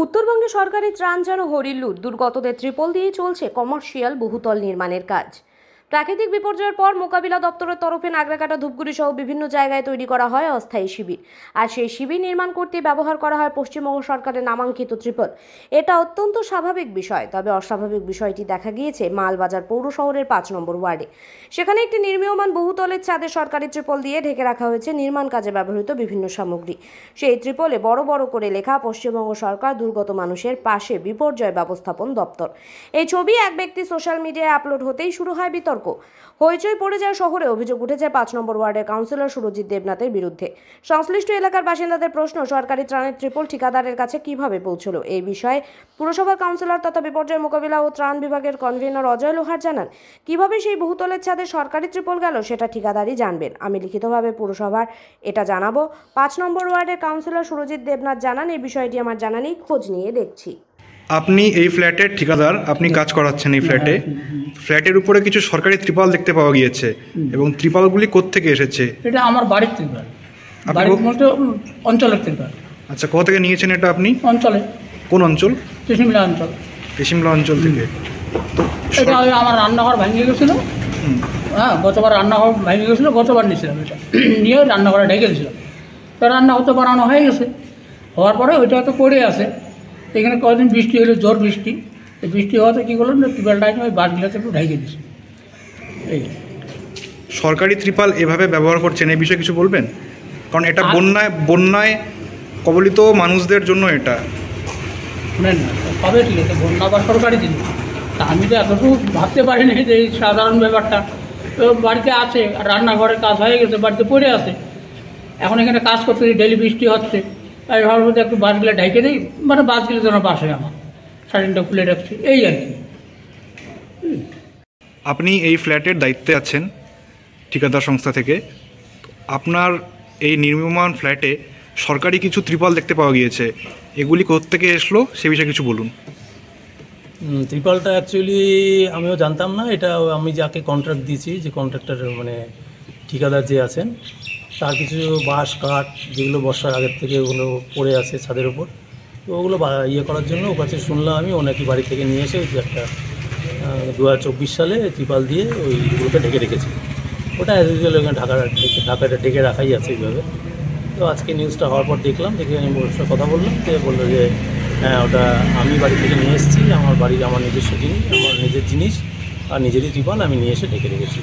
উত্তরবঙ্গে সরকারি ত্রাণ যেন হরিল্লুর। দুর্গতদের ত্রিপল দিয়ে চলছে কমার্শিয়াল বহুতল নির্মাণের কাজ। প্রাকৃতিক বিপর্যয়ের পর মোকাবিলা দপ্তরের তরফে নাগরাকাটা, ধূপগুড়ি সহ বিভিন্ন জায়গায় তৈরি করা হয় অস্থায়ী শিবির। আর সেই শিবির নির্মাণ করতে ব্যবহার করা হয় পশ্চিমবঙ্গ সরকারের নামাঙ্কিত ত্রিপল। এটা অত্যন্ত স্বাভাবিক বিষয়। তবে অস্বাভাবিক বিষয়টি দেখা গিয়েছে মালবাজার পৌর শহরের ৫ নম্বর ওয়ার্ডে। সেখানে একটি নির্মীয়মান বহুতলের ছাদে সরকারি ত্রিপল দিয়ে ঢেকে রাখা হয়েছে নির্মাণ কাজে ব্যবহৃত বিভিন্ন সামগ্রী। সেই ত্রিপলে বড় বড় করে লেখা পশ্চিমবঙ্গ সরকার দুর্গত মানুষের পাশে বিপর্যয় ব্যবস্থাপন দপ্তর। এই ছবি এক ব্যক্তি সোশ্যাল মিডিয়ায় আপলোড হতেই শুরু হয় বিতর্ক। হইচই পড়ে যায় শহরে। অভিযোগ উঠেছে ৫ নম্বর ওয়ার্ডের কাউন্সিলর সুরজিৎ দেবনাথের বিরুদ্ধে। সংশ্লিষ্ট এলাকার বাসিন্দাদের প্রশ্ন, সরকারি ত্রাণের ত্রিপল ঠিকাদারের কাছে কিভাবে পৌঁছলো। এই বিষয়ে পুরসভার কাউন্সিলর তথা বিপর্যয় মোকাবিলা ও ত্রাণ বিভাগের কনভেনর অজয় লোহার জানান, কিভাবে সেই বহুতলের ছাদে সরকারি ত্রিপল গেল সেটা ঠিকাদারই জানবেন। আমি লিখিতভাবে পুরসভার এটা জানাবো। ৫ নম্বর ওয়ার্ডের কাউন্সিলর সুরজিৎ দেবনাথ জানান, এই বিষয়টি আমার জানা নেই, খোঁজ নিয়ে দেখছি। আপনি এই ফ্ল্যাটের ঠিকাদার, আপনি কাজ করাচ্ছেন এই ফ্ল্যাটে। ফ্ল্যাটের উপরে কিছু সরকারি ত্রিপল দেখতে পাওয়া গিয়েছে এবং ত্রিপলগুলি কোত্থেকে এসেছে? এটা আমার বাড়ির ত্রিপল, বাড়ির মধ্যে অঞ্চলের ত্রিপল। আচ্ছা, কোথা থেকে নিয়েছেন এটা আপনি? অঞ্চলে। কোন অঞ্চল? শিমলা অঞ্চল। শিমলা অঞ্চল থেকে। তো এটা আমার রান্নাঘর ভেঙে গেছিলো। হ্যাঁ, গতবার রান্নাঘর ভেঙে গেছিলো, গতবার নিয়েছিলাম এটা নিয়ে রান্নাঘরে ঢেকে দিয়েছিলাম। তো রান্না হতে বানানো হয়ে গেছে, হওয়ার পরে ওইটা হয়তো পড়ে আছে। এখানে কয়েকদিন বৃষ্টি হলো, জোর বৃষ্টি। এই বৃষ্টি হওয়াতে কী করলাম না, ত্রিপলটা ওই বাসগুলোতে একটু ঢেকে দিয়েছি। এই সরকারি ত্রিপল এভাবে ব্যবহার করছেন, এই বিষয়ে কিছু বলবেন? কারণ এটা বন্যায় কবলিত মানুষদের জন্য এটা শোনেন না, কবে ঠিক আছে, বন্যা বা সরকারি জিনিস। তা আমি তো এতটুকু ভাবতে পারিনি যে এই সাধারণ ব্যাপারটা। তো বাড়িতে আছে, আর রান্নাঘরে কাজ হয়ে গেছে, বাড়িতে পড়ে আছে। এখন এখানে কাজ করতে ডেলি বৃষ্টি হচ্ছে, তাই ভাবলাম যে একটু বাসগুলো ঢেকে দিই, মানে বাসগুলো যেন বাসে আমার শাড়িটা খুলে রাখছি, এই আর কি। আপনি এই ফ্ল্যাটের দায়িত্বে আছেন ঠিকাদার সংস্থা থেকে। আপনার এই নির্মীয়মান ফ্ল্যাটে সরকারি কিছু ত্রিপল দেখতে পাওয়া গিয়েছে, এগুলি কোত্থেকে এসলো সে বিষয়ে কিছু বলুন। ত্রিপলটা অ্যাকচুয়ালি আমিও জানতাম না। এটা আমি যাকে কন্ট্রাক্ট দিয়েছি, যে কন্ট্রাক্টর মানে ঠিকাদার যে আছেন, তার কিছু বাঁশ কাঠ যেগুলো বর্ষার আগের থেকে ওগুলো পড়ে আছে ছাদের উপর, তো ওগুলো ইয়ে করার জন্য ওর কাছে শুনলাম আমি, ও নাকি বাড়ি থেকে নিয়ে এসে যে একটা 2024 সালে ত্রিপল দিয়ে ওইগুলোকে ঢেকে রেখেছি। ওটা অ্যাজ ইউজুয়াল ওখানে ঢাকাটা ঢেকে রাখাই আছে এইভাবে। তো আজকে নিউজটা হওয়ার পর দেখলাম, দেখে আমি ওর সাথে কথা বললাম, যে বললো যে হ্যাঁ, ওটা আমি বাড়ি থেকে নিয়ে এসেছি, আমার বাড়ির আমার নিজস্ব জিনিস, আমার নিজের জিনিস আর নিজেরই ত্রিপল আমি নিয়ে এসে ঢেকে রেখেছি।